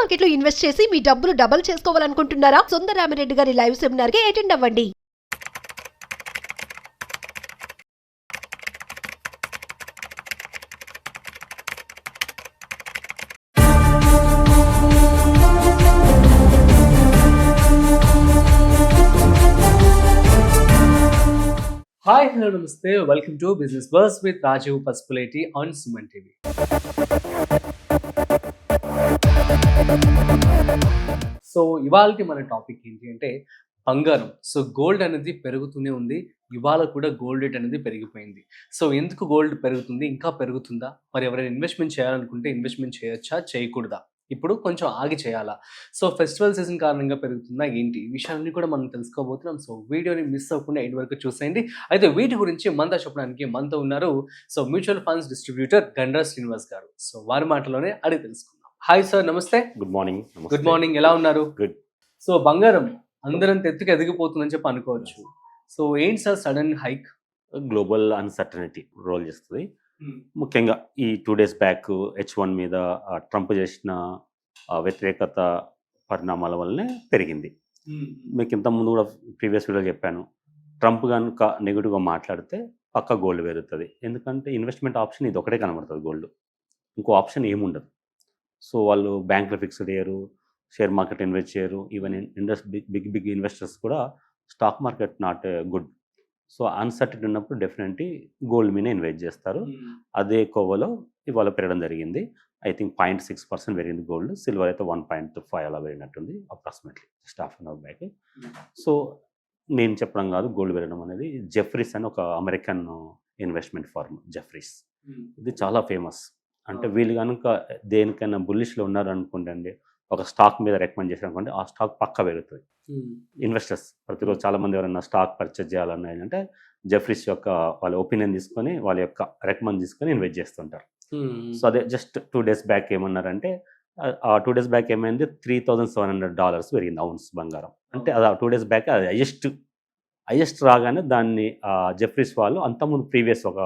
Market లో invest చేసి మీ డబ్బులు డబుల్ చేసుకోవాలనుకుంటున్నారా? సుందరరామిరెడ్డి గారి లైవ్ సెమినార్ కి అటెండ్ అవ్వండి. Hi, hello, namaste. Welcome to Business Buzz with Rajiv Pasupuleti on Suman TV. So ఇవాళకి మన టాపిక్ ఏంటి అంటే బంగారం. సో గోల్డ్ అనేది పెరుగుతూనే ఉంది. ఇవాళ కూడా గోల్డ్ రేట్ అనేది పెరిగిపోయింది. సో ఎందుకు గోల్డ్ పెరుగుతుంది, ఇంకా పెరుగుతుందా, మరి ఎవరైనా ఇన్వెస్ట్మెంట్ చేయాలనుకుంటే ఇన్వెస్ట్మెంట్ చేయొచ్చా, చేయకూడదా, ఇప్పుడు కొంచెం ఆగి చేయాలా, సో ఫెస్టివల్ సీజన్ కారణంగా పెరుగుతుందా ఏంటి, ఈ విషయాలన్నీ కూడా మనం తెలుసుకోబోతున్నాం. సో వీడియోని మిస్ అవ్వకుండా ఎండ్ వరకు చూసేయండి. అయితే వీటి గురించి మనతో చెప్పడానికి మనతో ఉన్నారు so mutual funds distributor Gandra Srinivas గారు. సో వారి మాటలోనే అడిగి తెలుసుకుందాం. హాయ్ సార్, నమస్తే. Good morning. గుడ్ మార్నింగ్, ఎలా ఉన్నారు? గుడ్. సో బంగారం అందరం ఎత్తుకు ఎదిగిపోతుందని చెప్పి అనుకోవచ్చు. సో ఏంటి sir sudden hike? Global uncertainty role చేస్తుంది. ముఖ్యంగా ఈ 2 days బ్యాక్ H1 మీద ట్రంప్ చేసిన వ్యతిరేకత పరిణామాల వల్లనే పెరిగింది. మీకు ఇంత ముందు కూడా ప్రీవియస్ వీడియో చెప్పాను, ట్రంప్ కనుక నెగిటివ్గా మాట్లాడితే పక్క గోల్డ్ పెరుగుతుంది. ఎందుకంటే ఇన్వెస్ట్మెంట్ ఆప్షన్ ఇది ఒకటే కనబడుతుంది, గోల్డ్. ఇంకో ఆప్షన్ ఏముండదు. సో వాళ్ళు బ్యాంకులో ఫిక్స్డ్ చేయరు, షేర్ మార్కెట్ ఇన్వెస్ట్ చేయరు. ఈవెన్ బిగ్ ఇన్వెస్టర్స్ కూడా stock market not good. So uncertain ఉన్నప్పుడు డెఫినెట్లీ గోల్డ్ మీద ఇన్వెస్ట్ చేస్తారు. అదే కోవలో ఇవాళ పెరగడం జరిగింది. ఐ థింక్ 0.6% పెరిగింది గోల్డ్. సిల్వర్ అయితే 1.5 అలా పెరిగినట్టుంది approximately just half an hour back. So నేను చెప్పడం కాదు, గోల్డ్ పెరగడం అనేది జెఫ్రీస్ అని ఒక అమెరికన్ ఇన్వెస్ట్మెంట్ ఫర్మ్. జెఫ్రీస్ ఇది చాలా ఫేమస్. అంటే వీళ్ళు కనుక దేనికైనా బుల్లిష్లో ఉన్నారు అనుకోండి, ఒక స్టాక్ మీద రికమెండ్ చేశారు అనుకోండి, ఆ స్టాక్ పక్కా పెరుగుతుంది. ఇన్వెస్టర్స్ ప్రతిరోజు చాలామంది ఎవరైనా స్టాక్ పర్చేజ్ చేయాలన్నా ఏంటంటే జెఫ్రీస్ యొక్క వాళ్ళ ఒపీనియన్ తీసుకొని వాళ్ళ యొక్క రికమెండ్ తీసుకొని ఇన్వెస్ట్ చేస్తుంటారు. సో అదే జస్ట్ 2 days బ్యాక్ ఏమన్నారంటే, ఆ 2 days బ్యాక్ ఏమైంది, $3,700 పెరిగింది అవున్స్ బంగారం. అంటే అది 2 days బ్యాక్ అది హైయెస్ట్ రాగానే దాన్ని జెఫ్రీస్ వాళ్ళు అంతకుముందు ప్రీవియస్ ఒక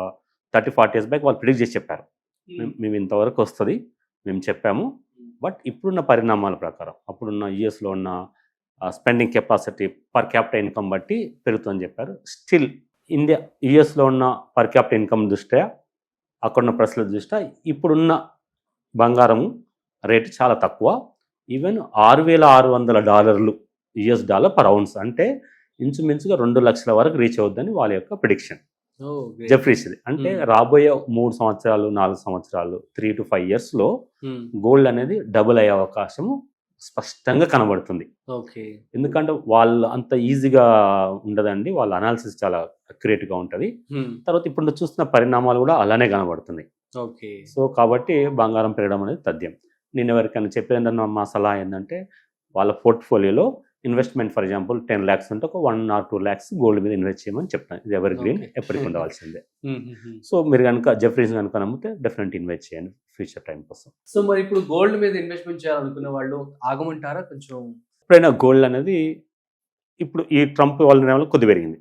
30-40 days బ్యాక్ వాళ్ళు ప్రిడిక్ట్ చేసి చెప్పారు, మేము ఇంతవరకు వస్తుంది మేము చెప్పాము. బట్ ఇప్పుడున్న పరిణామాల ప్రకారం అప్పుడున్న యూఎస్లో ఉన్న spending capacity per capital income బట్టి పెరుగుతుందని చెప్పారు. స్టిల్ ఇండియా యూఎస్లో ఉన్న పర్ క్యాపిటల్ ఇన్కమ్ దృష్ట్యా, అక్కడున్న పరిస్థితుల దృష్ట్యా ఇప్పుడున్న బంగారం రేటు చాలా తక్కువ. ఈవెన్ $6,600 యుఎస్ డాలర్ పర్ అవున్స్, అంటే ఇంచుమించుగా 2 లక్షల వరకు రీచ్ అవుద్దని వాళ్ళ యొక్క ప్రిడిక్షన్ జెఫ్రీస్ ఇది. అంటే రాబోయే 3 సంవత్సరాలు 4 సంవత్సరాలు 3 to 5 yearsలో గోల్డ్ అనేది డబుల్ అయ్యే అవకాశము స్పష్టంగా కనబడుతుంది. ఎందుకంటే వాళ్ళు అంత ఈజీగా ఉండదండి, వాళ్ళ అనాలిసిస్ చాలా అక్యురేట్గా ఉంటుంది. తర్వాత ఇప్పుడు చూస్తున్న పరిణామాలు కూడా అలానే కనబడుతుంది. సో కాబట్టి బంగారం పెరగడం అనేది తథ్యం. నేను ఎవరికైనా చెప్పేదన్నా మా సలహా ఏంటంటే, వాళ్ళ పోర్ట్ఫోలియోలో ఇన్వెస్ట్మెంట్ ఫర్ ఎగ్జాంపుల్ 10 lakhs ఉంటే ఒక 1 or 2 lakhs గోల్డ్ మీద ఇన్వెస్ట్ చేయమని చెప్తాను. ఇది ఎవర్ గ్రీన్, ఎప్పటికి ఉండవలసిందే. సో మీరు కనుక జెఫ్రీస్ కనుక నమ్మితే డెఫినెట్ ఇన్వెస్ట్ చేయండి ఫ్యూచర్ టైం కోసం. సో మరి ఇప్పుడు గోల్డ్ మీద ఇన్వెస్ట్మెంట్ చేయాలనుకునే వాళ్ళు ఆగమంటారా కొంచెం? ఎప్పుడైనా గోల్డ్ అనేది ఇప్పుడు ఈ ట్రంప్ వల్ల కొద్ది పెరిగింది,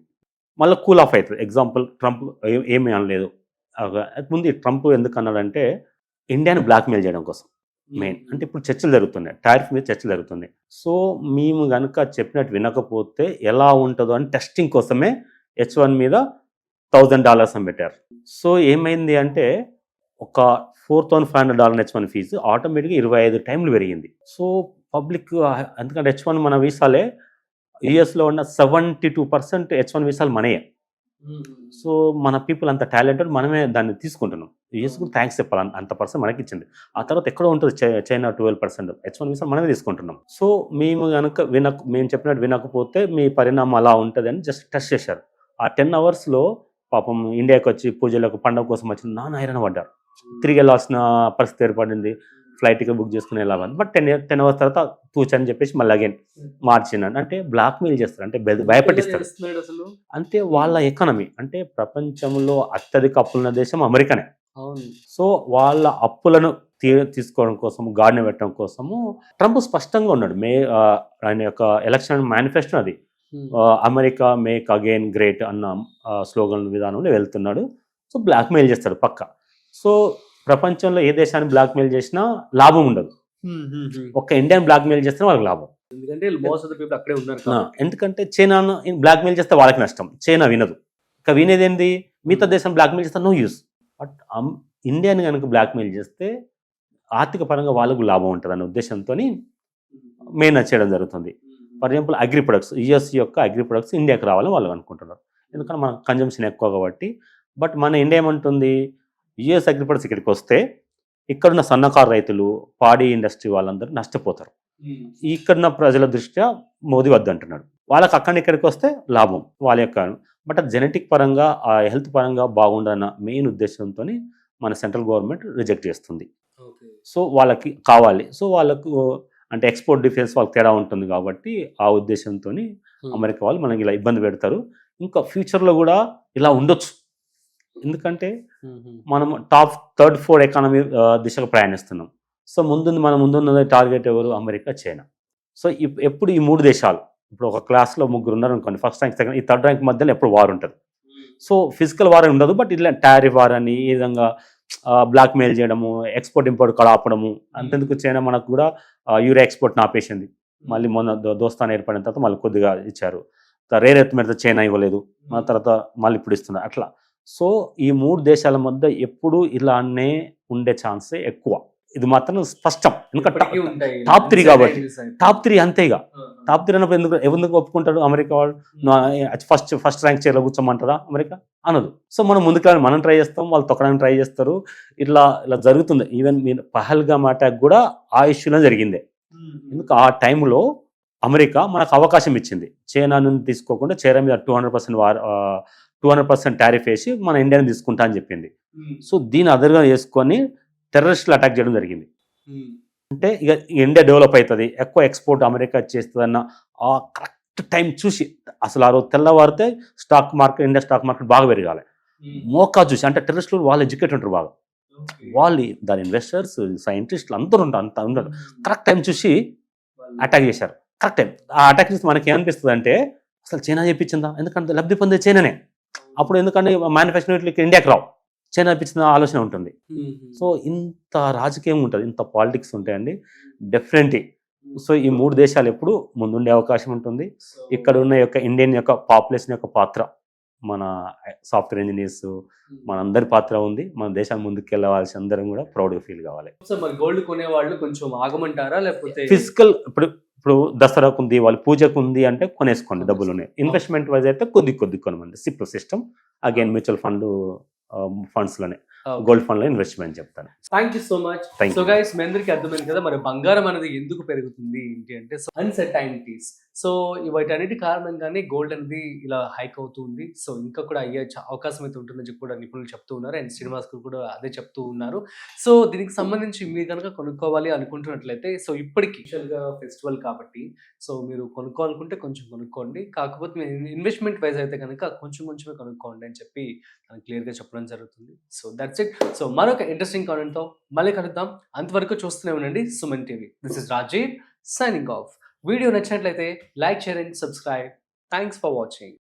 మళ్ళీ కూల్ ఆఫ్ అవుతుంది. ఎగ్జాంపుల్ ట్రంప్ ఏమీ అనలేదు. ముందు ఈ ట్రంప్ ఎందుకు అన్నాడంటే, ఇండియాని బ్లాక్మెయిల్ చేయడం కోసం మెయిన్. అంటే ఇప్పుడు చర్చలు జరుగుతున్నాయి, టారిఫ్ మీద చర్చలు జరుగుతున్నాయి. సో మేము కనుక చెప్పినట్టు వినకపోతే ఎలా ఉంటుందో అని టెస్టింగ్ కోసమే H1 మీద $1,000 అని పెట్టారు. సో ఏమైంది అంటే, ఒక $4,500 H1 ఫీజు ఆటోమేటిక్గా 25 times పెరిగింది. సో పబ్లిక్, ఎందుకంటే H1 మన వీసాలే, యుఎస్లో ఉన్న 72% H1 వీసాలు మనయే. సో మన పీపుల్ అంత టాలెంటెడ్, మనమే దాన్ని తీసుకుంటున్నాం. యూఎస్ కూడా థ్యాంక్స్ చెప్పాలి, అంత పర్సెంట్ మనకి ఇచ్చింది. ఆ తర్వాత ఎక్కడో ఉంటుంది చైనా 12%, H1 వీసా మనమే తీసుకుంటున్నాం. సో మేము కనుక మేము చెప్పినట్టు వినకపోతే మీ పరిణామం అలా ఉంటుంది అని జస్ట్ టెస్ట్ చేశారు. ఆ 10 hours పాపం ఇండియాకి వచ్చి పూజలకు పండుగ కోసం వచ్చి నాన్న హైరాణ పడ్డారు. తిరిగి వెళ్ళాల్సిన పరిస్థితి ఏర్పడింది. ఫ్లైట్గా బుక్ చేసుకుని వెళ్ళాలి. బట్ 10 hours తర్వాత తూచని చెప్పేసి మళ్ళీ అగైన్ మార్చినాడు. అంటే బ్లాక్మెయిల్ చేస్తారు, అంటే భయపెట్టిస్తారు. అంటే వాళ్ళ ఎకానమీ, అంటే ప్రపంచంలో అత్యధిక అప్పులున్న దేశం అమెరికానే. సో వాళ్ళ అప్పులను తీసుకోవడం కోసం, గాడిని పెట్టడం కోసము ట్రంప్ స్పష్టంగా ఉన్నాడు. ఆయన యొక్క ఎలక్షన్ మేనిఫెస్టో అది, అమెరికా మేక్ అగైన్ గ్రేట్ అన్న స్లోగన్ విధానంలో వెళ్తున్నాడు. సో బ్లాక్మెయిల్ చేస్తాడు పక్క. సో ప్రపంచంలో ఏ దేశాన్ని బ్లాక్మెయిల్ చేసినా లాభం ఉండదు. ఒక్క ఇండియన్ బ్లాక్మెయిల్ చేస్తే వాళ్ళకి లాభం. ఎందుకంటే మోస్ట్ ఆఫ్ ద పీపుల్ అక్కడే ఉన్నారు కాబట్టి. ఎందుకంటే చైనాను బ్లాక్మెయిల్ చేస్తే వాళ్ళకి నష్టం, చైనా వినదు. ఇక వినేది ఏంది, మిగతా దేశం బ్లాక్మెయిల్ చేస్తే నో యూస్. బట్ ఇండియాని కనుక బ్లాక్మెయిల్ చేస్తే ఆర్థిక పరంగా వాళ్ళకు లాభం ఉంటుంది అనే ఉద్దేశంతో మెయిన్ చేయడం జరుగుతుంది. For example agri products, US యొక్క అగ్రి ప్రొడక్ట్స్ ఇండియాకి రావాలని వాళ్ళు అనుకుంటున్నారు, ఎందుకంటే మన కన్జంప్షన్ ఎక్కువ కాబట్టి. బట్ మన ఇండియా ఏమంటుంది, యుఎస్ అగ్రి ప్రొడక్ట్స్ ఇక్కడికి వస్తే ఇక్కడున్న సన్నకారు రైతులు, పాడి ఇండస్ట్రీ వాళ్ళందరూ నష్టపోతారు. ఇక్కడున్న ప్రజల దృష్ట్యా మోదీ వద్దంటున్నాడు, వాళ్ళకి అక్కడి ఇక్కడికి వస్తే లాభం వాళ్ళ యొక్క. బట్ అది జెనెటిక్ పరంగా, ఆ హెల్త్ పరంగా బాగుండన్న మెయిన్ ఉద్దేశంతో మన సెంట్రల్ గవర్నమెంట్ రిజెక్ట్ చేస్తుంది. సో వాళ్ళకి కావాలి, సో వాళ్ళకు అంటే ఎక్స్పోర్ట్ డిఫెన్స్ వాళ్ళకి తేడా ఉంటుంది కాబట్టి ఆ ఉద్దేశంతో అమెరికా వాళ్ళు మనకి ఇలా ఇబ్బంది పెడతారు. ఇంకా ఫ్యూచర్లో కూడా ఇలా ఉండొచ్చు, ఎందుకంటే మనం టాప్ 3rd 4th ఎకానమీ దిశగా ప్రయాణిస్తున్నాం. సో మన ముందున్న టార్గెట్ ఎవరు, అమెరికా, చైనా. సో ఎప్పుడు ఈ 3 దేశాలు, ఇప్పుడు ఒక క్లాస్లో 3 ఉన్నారు అనుకోండి, ఫస్ట్ ర్యాంక్, సెకండ్, ఈ 3rd ర్యాంక్ మధ్యలో ఎప్పుడు వార్ ఉంటుంది. సో ఫిజికల్ వార్ ఉండదు, బట్ ఇట్లా టారిఫ్ వార్ అని ఈ విధంగా బ్లాక్మెయిల్ చేయడము, ఎక్స్పోర్ట్ ఇంపోర్ట్ కూడా ఆపడము. అంతెందుకు చైనా మనకు కూడా యూరియా ఎక్స్పోర్ట్ని ఆపేసింది. మళ్ళీ మొన్న దోస్తాన్ ఏర్పడిన తర్వాత మళ్ళీ కొద్దిగా ఇచ్చారు. రేర్ ఎర్త్ మీద చైనా ఇవ్వలేదు, మన తర్వాత మళ్ళీ ఇప్పుడు ఇస్తున్నారు అట్లా. సో ఈ 3 దేశాల మధ్య ఎప్పుడు ఇలానే ఉండే ఛాన్సే ఎక్కువ. ఇది మాత్రం స్పష్టం, ఎందుకంటే టాప్ 3 కాబట్టి. టాప్ 3 అంతేగా, టాప్ 3 అన్నప్పుడు ఎందుకు ఒప్పుకుంటాడు అమెరికా వాళ్ళు? ఫస్ట్ ర్యాంక్ చైర్లో కూర్చోమంటారా అమెరికా? అనదు. సో మనం ముందుకు మనం ట్రై చేస్తాం, వాళ్ళు తొక్కడానికి ట్రై చేస్తారు. ఇలా జరుగుతుంది. ఈవెన్ మీరు పహల్గామ్ అటాక్ కూడా ఆ ఇష్యూలో జరిగిందే. ఎందుకు ఆ టైంలో అమెరికా మనకు అవకాశం ఇచ్చింది, చైనా నుండి తీసుకోకుండా చైనా మీద 200% టారిఫ్ వేసి మన ఇండియాని తీసుకుంటా అని చెప్పింది. సో దీన్ని అదర్గా చేసుకొని టెర్రరిస్టులు అటాక్ చేయడం జరిగింది. అంటే ఇక ఇండియా డెవలప్ అవుతుంది, ఎక్కువ ఎక్స్పోర్ట్ అమెరికా చేస్తుంది అన్న ఆ కరెక్ట్ టైం చూసి, అసలు ఆ రోజు తెల్లవారితే ఇండియా స్టాక్ మార్కెట్ బాగా పెరగాలి. మోకా చూసి, అంటే టెర్రరిస్టులు వాళ్ళు ఎడ్యుకేట్ ఉంటారు బాగా, వాళ్ళు దాని ఇన్వెస్టర్స్, సైంటిస్టులు అందరూ ఉంటారు. కరెక్ట్ టైం చూసి అటాక్ చేశారు, కరెక్ట్ టైం. ఆ అటాక్ చేసి మనకి ఏమనిపిస్తుంది అంటే, అసలు చైనా చెప్పించిందా? ఎందుకంటే లబ్ధి పొందే చైనానే. అప్పుడు ఎందుకంటే మ్యానుఫ్యాక్చరింగ్ ఇండియాకి రావు, చైనా ఇప్పించిన ఆలోచన ఉంటుంది. సో ఇంత రాజకీయం ఉంటుంది, ఇంత పాలిటిక్స్ ఉంటాయండి డెఫినెట్లీ. సో ఈ 3 దేశాలు ఎప్పుడు ముందుండే అవకాశం ఉంటుంది. ఇక్కడ ఉన్న ఇండియన్ యొక్క పాపులేషన్ యొక్క పాత్ర, మన సాఫ్ట్వేర్ ఇంజనీర్స్, మనందరి పాత్ర ఉంది. మన దేశాన్ని ముందుకు వెళ్ళవలసి అందరం కూడా ప్రౌడ్గా ఫీల్ కావాలి. సో మరి గోల్డ్ కొనే వాళ్ళు కొంచెం ఆగమంటారా, లేకపోతే ఫిజికల్ ఇప్పుడు దసరాకు ఉంది, వాళ్ళు పూజకు ఉంది అంటే కొనేసుకోండి, డబ్బులు ఉన్నాయి. ఇన్వెస్ట్మెంట్ వైజ్ అయితే కొద్ది కొనమండి. సిప్ సిస్టమ్, అగైన్ మ్యూచువల్ ఫండ్స్లోనే, గోల్డ్ ఫండ్లో ఇన్వెస్ట్మెంట్ చెప్తాను. Thank you so much. So guys, మీ అందరికీ అర్థమైంది కదా మరి బంగారం అనేది ఎందుకు పెరుగుతుంది ఏంటి అంటే, అన్సర్టైనిటీస్. సో వీటన్నిటి కారణంగానే గోల్డ్ అనేది ఇలా హైక్ అవుతుంది. సో ఇంకా కూడా అయ్యే అవకాశం అయితే ఉంటుందని చెప్పి కూడా నిపుణులు చెప్తూ ఉన్నారు, అండ్ శ్రీనివాస్ కూడా అదే చెప్తూ ఉన్నారు. సో దీనికి సంబంధించి మీరు కనుక కొనుక్కోవాలి అనుకుంటున్నట్లయితే, సో ఇప్పటికి స్పెషల్గా ఫెస్టివల్ కాబట్టి సో మీరు కొనుక్కోవాలనుకుంటే కొంచెం కొనుక్కోండి, కాకపోతే మీరు ఇన్వెస్ట్మెంట్ వైజ్ అయితే కనుక కొంచెమే కొనుక్కోండి అని చెప్పి క్లియర్గా చెప్పడం జరుగుతుంది. So that's it. సో మరొక ఇంట్రెస్టింగ్ కామెంట్తో మళ్ళీ కలుద్దాం. అంతవరకు చూస్తూనే ఉండండి Suman TV. This is Rajiv signing off. Video నచ్చినట్లయితే like, share and subscribe. Thanks for watching.